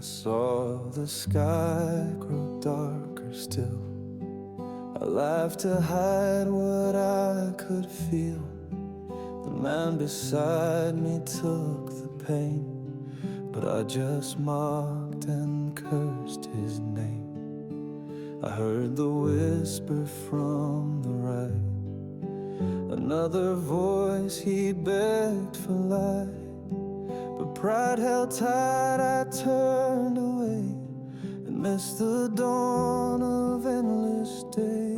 saw the sky grow darker still. I laughed to hide what I could feel. The man beside me took the pain, but I just mocked and cursed his name. I heard the whisper from the right, another voice, he begged for light. But pride held tight, I turned away and missed the dawn of endless day.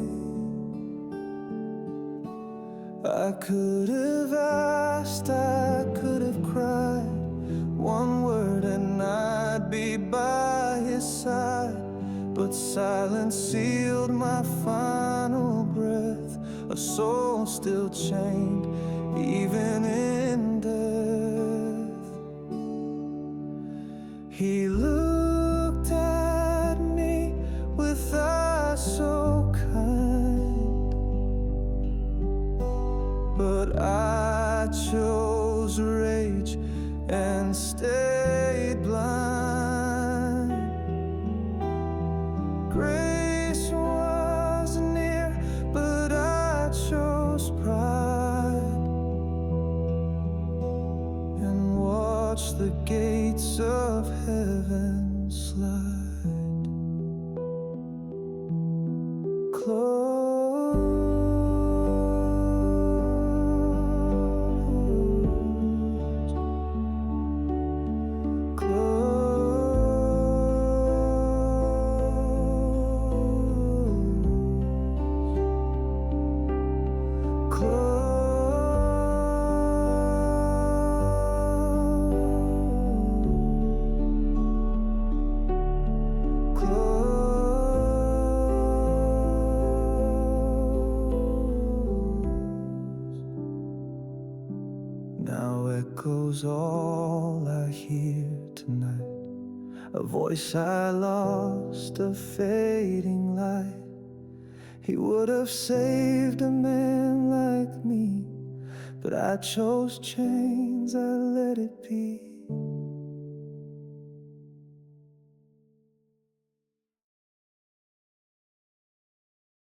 I could have asked, I could have cried, one word and I'd be by his side. But silence sealed my final breath, a soul still chained even in death. He looked at me with eyes so kind, but I chose rage and stayed blind. Grace was near, but I chose pride and watched the gates of heaven slide closed. Now echoes all I hear tonight, a voice I lost, a fading light. He would have saved a man like me, but I chose chains, I let it be.